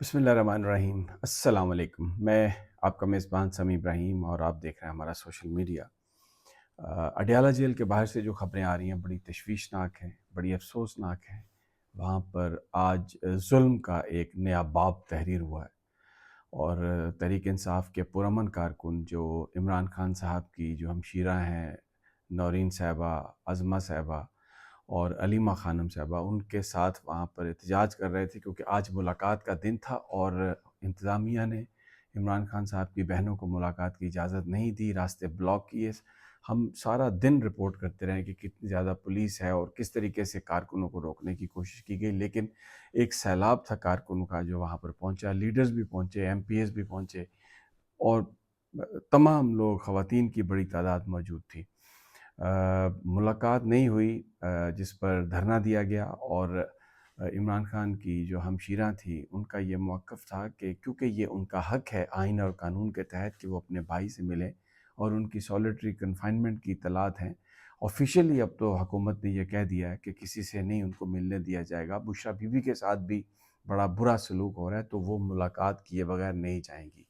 बिस्मिल्लाहिर्रहमानिर्रहीम। अस्सलाम वालेकुम। मैं आपका मेज़बान समी इब्राहिम और आप देख रहे हैं हमारा सोशल मीडिया। अडयाला जेल के बाहर से जो ख़बरें आ रही हैं बड़ी तशवीशनाक हैं, बड़ी अफ़सोसनाक हैं। वहाँ पर आज ज़ुल्म का एक नया बाब तहरीर हुआ है और तहरीक इंसाफ़ के पुरअमन कारकुन जो इमरान खान साहब की जो हमशीरा हैं, नौरीन साहिबा, अज़मा साहिबा और अलीमा ख़ानम साहबा, उनके साथ वहाँ पर एहतजाज कर रहे थे क्योंकि आज मुलाकात का दिन था और इंतज़ामिया ने इमरान खान साहब की बहनों को मुलाकात की इजाज़त नहीं दी, रास्ते ब्लॉक किए। हम सारा दिन रिपोर्ट करते रहे कि कितनी ज़्यादा पुलिस है और किस तरीके से कारकुनों को रोकने की कोशिश की गई, लेकिन एक सैलाब था कारकुनों का जो वहाँ पर पहुँचा। लीडर्स भी पहुँचे, एमपीएस भी पहुँचे और तमाम लोग, ख़वातीन की बड़ी तादाद मौजूद थी। मुलाकात नहीं हुई, जिस पर धरना दिया गया और इमरान खान की जो हमशीरा थी उनका ये मौक़िफ़ था कि क्योंकि ये उनका हक़ है आइन और कानून के तहत कि वो अपने भाई से मिलें और उनकी सॉलिटरी कन्फाइनमेंट की इत्तलात हैं। ऑफ़िशियली अब तो हुकूमत ने यह कह दिया है कि किसी से नहीं उनको मिलने दिया जाएगा। बुशरा बीबी के साथ भी बड़ा बुरा सलूक हो रहा है, तो वो मुलाकात किए बगैर नहीं जाएँगी।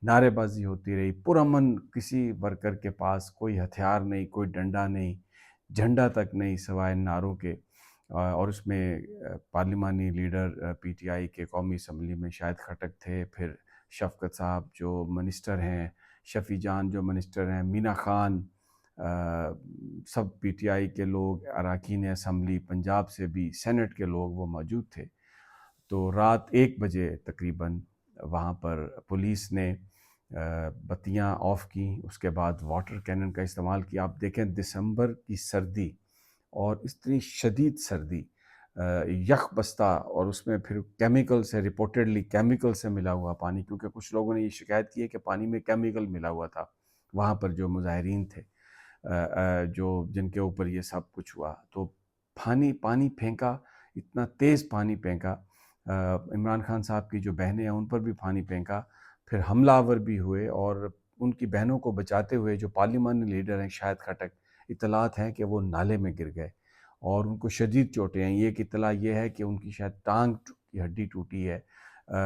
नारेबाज़ी होती रही पुरअमन, किसी वर्कर के पास कोई हथियार नहीं, कोई डंडा नहीं, झंडा तक नहीं सिवाय नारों के। और उसमें पार्लिमानी लीडर पीटीआई के कौमी असम्बली में शाहिद खटक थे, फिर शफ़कत साहब जो मिनिस्टर हैं, शफ़ी जान जो मिनिस्टर हैं, मीना ख़ान, सब पीटीआई के लोग, अरकान असम्बली पंजाब से भी सेनेट के लोग वो मौजूद थे। तो रात 1 बजे तकरीबन वहाँ पर पुलिस ने बत्तियाँ ऑफ़ की, उसके बाद वाटर कैनन का इस्तेमाल किया। आप देखें दिसंबर की सर्दी और इतनी शदीद सर्दी, यख बस्ता, और उसमें फिर केमिकल से, रिपोर्टेडली केमिकल से मिला हुआ पानी, क्योंकि कुछ लोगों ने ये शिकायत की है कि पानी में केमिकल मिला हुआ था वहाँ पर जो मुज़ाहिरीन थे, जो जिनके ऊपर ये सब कुछ हुआ। तो पानी पानी फेंका, इतना तेज़ पानी फेंका, इमरान खान साहब की जो बहनें हैं उन पर भी पानी फेंका। फिर हमलावर भी हुए और उनकी बहनों को बचाते हुए जो पार्लिमानी लीडर हैं शाहिद खटक, इत्तलात हैं कि वो नाले में गिर गए और उनको शदीद चोटें हैं। ये एक इत्तला ये है कि उनकी शायद टांग की हड्डी टूटी है।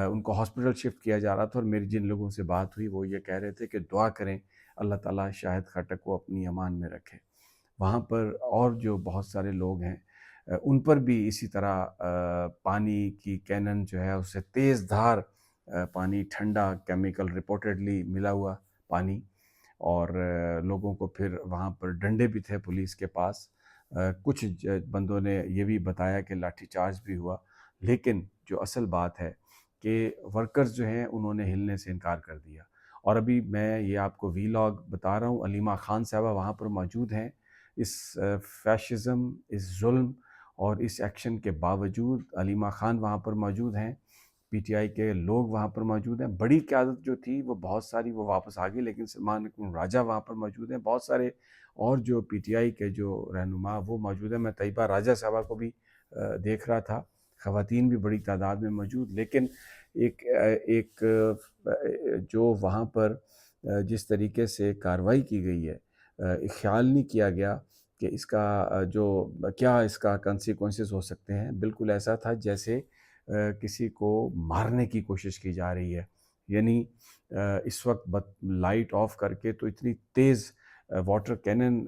उनको हॉस्पिटल शिफ्ट किया जा रहा था और मेरी जिन लोगों से बात हुई वो ये कह रहे थे कि दुआ करें अल्लाह ताला शाहिद खटक को अपनी अमान में रखे। वहाँ पर और जो बहुत सारे लोग हैं, उन पर भी इसी तरह पानी की कैनन जो है उससे तेज़ धार पानी, ठंडा केमिकल रिपोर्टेडली मिला हुआ पानी, और लोगों को फिर वहाँ पर डंडे भी थे पुलिस के पास। कुछ बंदों ने ये भी बताया कि लाठीचार्ज भी हुआ, लेकिन जो असल बात है कि वर्कर्स जो हैं उन्होंने हिलने से इनकार कर दिया। और अभी मैं ये आपको वीलॉग बता रहा हूँ, अलीमा ख़ान साहबा वहाँ पर मौजूद हैं। इस फ़ैशिज़्म, इस ज़ुल्म और इस एक्शन के बावजूद अलीमा ख़ान वहाँ पर मौजूद हैं, पीटीआई के लोग वहाँ पर मौजूद हैं। बड़ी क़यादत जो थी वो बहुत सारी वो वापस आ गई, लेकिन सलमान अकरम राजा वहाँ पर मौजूद हैं। बहुत सारे और जो पीटीआई के जो रहनुमा वो मौजूद हैं। मैं तैयबा राजा साहबा को भी देख रहा था। ख़वातीन भी बड़ी तादाद में मौजूद, लेकिन जो वहाँ पर जिस तरीके से कार्रवाई की गई है, ख़्याल नहीं किया गया कि इसका जो क्या इसका कॉन्सिक्वेंसेस हो सकते हैं। बिल्कुल ऐसा था जैसे किसी को मारने की कोशिश की जा रही है। यानी इस वक्त लाइट ऑफ करके तो इतनी तेज़ वाटर कैनन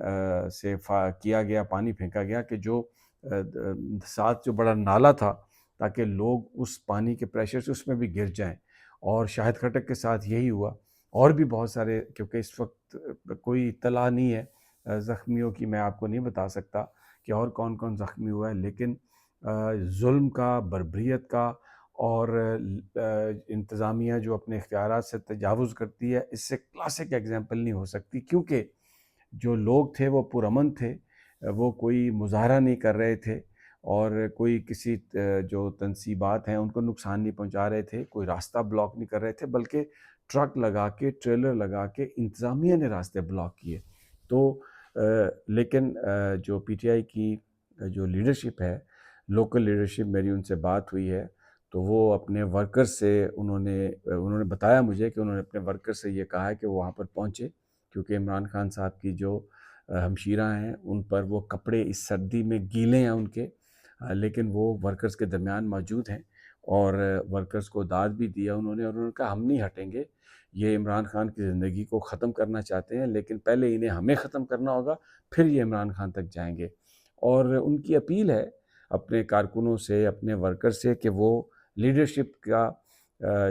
से किया गया, पानी फेंका गया कि जो साथ जो बड़ा नाला था, ताकि लोग उस पानी के प्रेशर से उसमें भी गिर जाएं। और शाहिद खटक के साथ यही हुआ। और भी बहुत सारे, क्योंकि इस वक्त कोई इत्तला नहीं है ज़ख्मियों की, मैं आपको नहीं बता सकता कि और कौन कौन ज़ख्मी हुआ है, लेकिन ज़ुल्म का, बर्बरियत का और इंतज़ामिया जो अपने इख्तियारात से तजावुज़ करती है, इससे क्लासिक एग्ज़ाम्पल नहीं हो सकती। क्योंकि जो लोग थे वो पुरअमन थे, वो कोई मुज़ाहरा नहीं कर रहे थे और कोई किसी जो तनसीबात हैं उनको नुकसान नहीं पहुंचा रहे थे, कोई रास्ता ब्लॉक नहीं कर रहे थे, बल्कि ट्रक लगा के, ट्रेलर लगा के इंतज़ामिया ने रास्ते ब्लॉक किए। तो लेकिन जो पीटीआई की जो लीडरशिप है, लोकल लीडरशिप, मेरी उनसे बात हुई है, तो वो अपने वर्कर्स से उन्होंने बताया मुझे कि उन्होंने अपने वर्कर्स से ये कहा है कि वो वहाँ पर पहुँचे, क्योंकि इमरान खान साहब की जो हमशीरा हैं उन पर वो कपड़े इस सर्दी में गीले हैं उनके, लेकिन वो वर्कर्स के दरमियान मौजूद हैं اور ورکرز کو داد بھی دیا انہوں نے، اور انہوں نے کہا ہم نہیں ہٹیں گے، یہ عمران خان کی زندگی کو ختم کرنا چاہتے ہیں لیکن پہلے انہیں ہمیں ختم کرنا ہوگا، پھر یہ عمران خان تک جائیں گے۔ اور ان کی اپیل ہے اپنے کارکنوں سے، اپنے ورکر سے، کہ وہ لیڈرشپ کا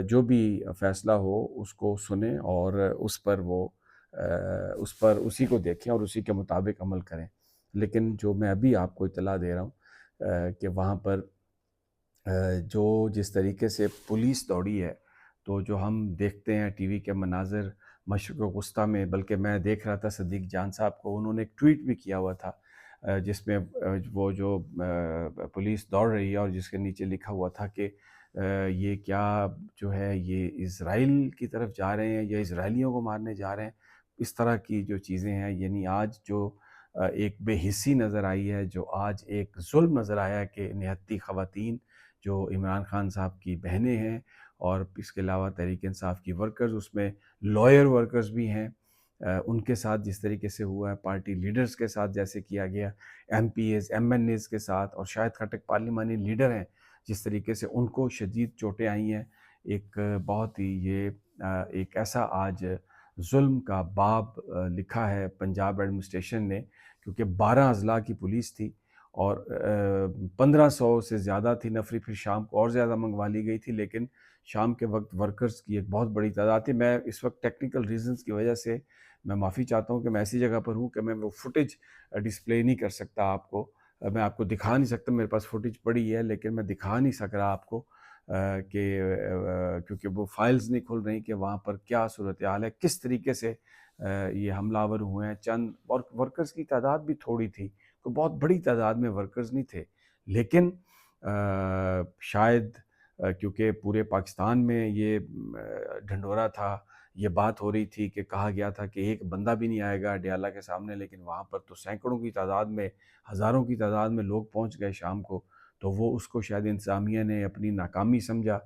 جو بھی فیصلہ ہو اس کو سنیں اور اس پر وہ اسی کو دیکھیں اور اسی کے مطابق عمل کریں۔ لیکن جو میں ابھی آپ کو اطلاع دے رہا ہوں کہ وہاں پر جو جس طریقے سے پولیس دوڑی ہے، تو جو ہم دیکھتے ہیں ٹی وی کے مناظر مشرق وسطیٰ میں، بلکہ میں دیکھ رہا تھا صدیق جان صاحب کو، انہوں نے ایک ٹویٹ بھی کیا ہوا تھا جس میں وہ جو پولیس دوڑ رہی ہے اور جس کے نیچے لکھا ہوا تھا کہ یہ کیا جو ہے یہ اسرائیل کی طرف جا رہے ہیں یا اسرائیلیوں کو مارنے جا رہے ہیں، اس طرح کی جو چیزیں ہیں۔ یعنی آج جو ایک بے حسی نظر آئی ہے، جو آج ایک ظلم نظر آیا ہے کہ نہتی خواتین جو عمران خان صاحب کی بہنیں ہیں اور اس کے علاوہ تحریک انصاف کی ورکرز، اس میں لائر ورکرز بھی ہیں، ان کے ساتھ جس طریقے سے ہوا ہے، پارٹی لیڈرز کے ساتھ جیسے کیا گیا، MPAs MNAs کے ساتھ، اور شاہد خٹک پارلیمانی لیڈر ہیں، جس طریقے سے ان کو شدید چوٹیں آئی ہیں۔ ایک بہت ہی یہ ایک ایسا آج ظلم کا باب لکھا ہے پنجاب ایڈمنسٹریشن نے، کیونکہ 12 اضلاع کی پولیس تھی اور 1500 سے زیادہ تھی نفری، پھر شام کو اور زیادہ منگوا لی گئی تھی، لیکن شام کے وقت ورکرز کی ایک بہت بڑی تعداد تھی۔ میں اس وقت ٹیکنیکل ریزنز کی وجہ سے میں معافی چاہتا ہوں کہ میں ایسی جگہ پر ہوں کہ میں وہ فوٹیج ڈسپلے نہیں کر سکتا آپ کو، میں آپ کو دکھا نہیں سکتا، میرے پاس فوٹیج پڑی ہے لیکن میں دکھا نہیں سک رہا آپ کو کہ کیونکہ وہ فائلز نہیں کھل رہی کہ وہاں پر کیا صورتحال ہے، کس طریقے سے یہ حملہ آور ہوئے ہیں۔ چند ورکرز کی تعداد بھی تھوڑی تھی، کوئی بہت بڑی تعداد میں ورکرز نہیں تھے، لیکن شاید کیونکہ پورے پاکستان میں یہ ڈھنڈورا تھا، یہ بات ہو رہی تھی کہ کہا گیا تھا کہ ایک بندہ بھی نہیں آئے گا اڈیالہ کے سامنے، لیکن وہاں پر تو سینکڑوں کی تعداد میں، ہزاروں کی تعداد میں لوگ پہنچ گئے شام کو، تو وہ اس کو شاید انتظامیہ نے اپنی ناکامی سمجھا۔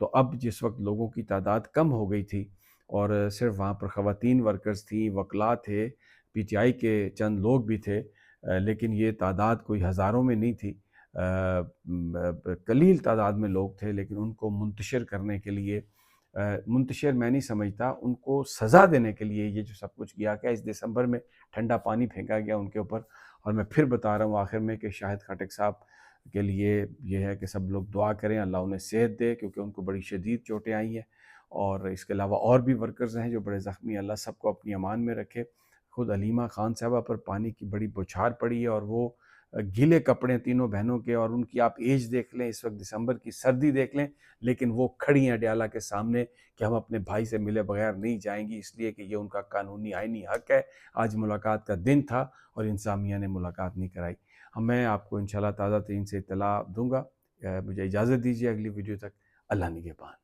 تو اب جس وقت لوگوں کی تعداد کم ہو گئی تھی اور صرف وہاں پر خواتین ورکرز تھیں، وکلاء تھے، پی ٹی آئی کے چند لوگ بھی تھے، لیکن یہ تعداد کوئی ہزاروں میں نہیں تھی، قلیل تعداد میں لوگ تھے، لیکن ان کو منتشر کرنے کے لیے، منتشر میں نہیں سمجھتا، ان کو سزا دینے کے لیے یہ جو سب کچھ کیا گیا۔ اس دسمبر میں ٹھنڈا پانی پھینکا گیا ان کے اوپر، اور میں پھر بتا رہا ہوں آخر میں کہ شاہد خٹک صاحب کے لیے یہ ہے کہ سب لوگ دعا کریں، اللہ انہیں صحت دے، کیونکہ ان کو بڑی شدید چوٹیں آئی ہیں، اور اس کے علاوہ اور بھی ورکرز ہیں جو بڑے زخمی ہیں، اللہ سب کو اپنی امان میں رکھے۔ خود علیمہ خان صاحبہ پر پانی کی بڑی بوچھار پڑی ہے، اور وہ گیلے کپڑے تینوں بہنوں کے، اور ان کی آپ ایج دیکھ لیں، اس وقت دسمبر کی سردی دیکھ لیں، لیکن وہ کھڑی ہیں اڈیالہ کے سامنے کہ ہم اپنے بھائی سے ملے بغیر نہیں جائیں گی، اس لیے کہ یہ ان کا قانونی آئینی حق ہے۔ آج ملاقات کا دن تھا اور انتظامیہ نے ملاقات نہیں کرائی۔ میں آپ کو انشاءاللہ تازہ ترین سے اطلاع دوں گا۔ مجھے اجازت دیجیے اگلی ویڈیو تک، اللہ نگہبان۔